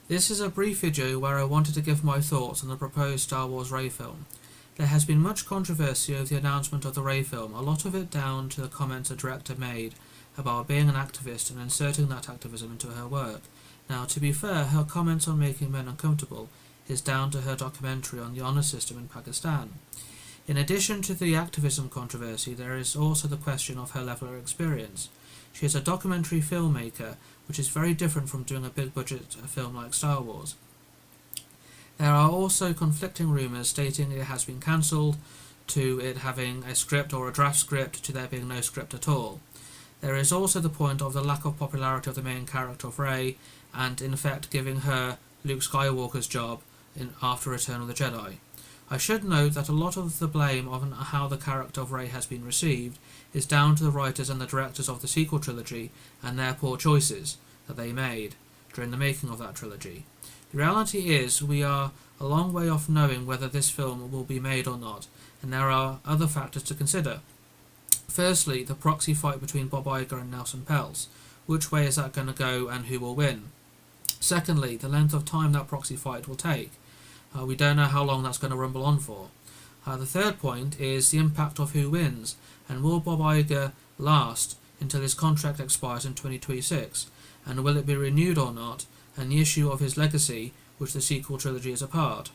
This is a brief video where I wanted to give my thoughts on the proposed Star Wars Rey film. There has been much controversy over the announcement of the Rey film, a lot of it down to the comments the director made about being an activist and inserting that activism into her work. Now, to be fair, her comments on making men uncomfortable is down to her documentary on the honour system in Pakistan. In addition to the activism controversy, there is also the question of her level of experience. She is a documentary filmmaker, which is very different from doing a big-budget film like Star Wars. There are also conflicting rumours stating it has been cancelled, to it having a script or a draft script, to there being no script at all. There is also the point of the lack of popularity of the main character of Rey, and in effect giving her Luke Skywalker's job after Return of the Jedi. I should note that a lot of the blame on how the character of Rey has been received is down to the writers and the directors of the sequel trilogy and their poor choices that they made during the making of that trilogy. The reality is we are a long way off knowing whether this film will be made or not, and there are other factors to consider. Firstly, the proxy fight between Bob Iger and Nelson Peltz. Which way is that going to go and who will win? Secondly, the length of time that proxy fight will take. We don't know how long that's going to rumble on for. The third point is the impact of who wins, and will Bob Iger last until his contract expires in 2026, and will it be renewed or not, and the issue of his legacy, which the sequel trilogy is a part.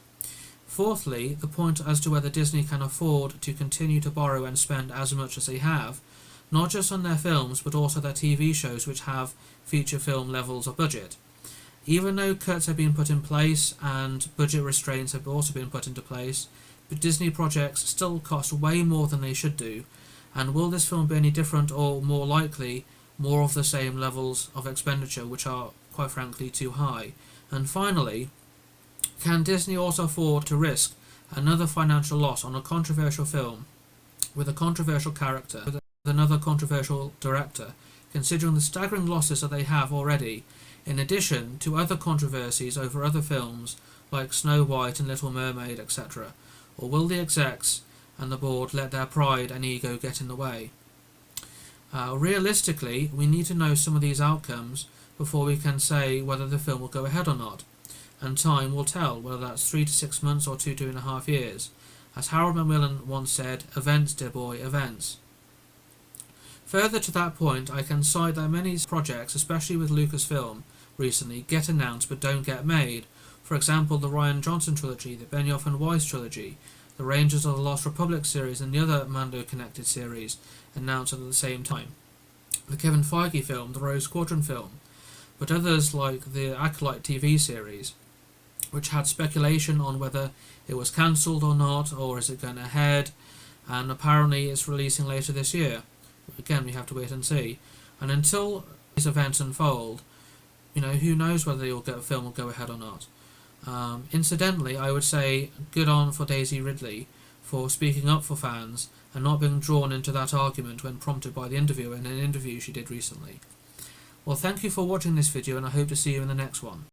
Fourthly, the point as to whether Disney can afford to continue to borrow and spend as much as they have, not just on their films but also their TV shows which have feature film levels of budget. Even though cuts have been put in place and budget restraints have also been put into place, but Disney projects still cost way more than they should do, and will this film be any different or more likely more of the same levels of expenditure which are quite frankly too high? And finally, can Disney also afford to risk another financial loss on a controversial film with a controversial character, with another controversial director, considering the staggering losses that they have already, in addition to other controversies over other films like Snow White and Little Mermaid, etc.? Or will the execs and the board let their pride and ego get in the way? Realistically, we need to know some of these outcomes before we can say whether the film will go ahead or not, and time will tell whether that's 3 to 6 months or 2.5 years. As Harold Macmillan once said, events, dear boy, events. Further to that point, I can cite that many projects, especially with Lucasfilm recently, get announced but don't get made. For example, the Rian Johnson trilogy, the Benioff and Weiss trilogy, the Rangers of the Lost Republic series and the other Mando-connected series announced at the same time. The Kevin Feige film, the Rogue Squadron film, but others like the Acolyte TV series, which had speculation on whether it was cancelled or not, or is it going ahead, and apparently it's releasing later this year. Again, we have to wait and see. And until these events unfold, who knows whether the film will go ahead or not. Incidentally, I would say good on for Daisy Ridley for speaking up for fans and not being drawn into that argument when prompted by the interviewer in an interview she did recently. Well, thank you for watching this video, and I hope to see you in the next one.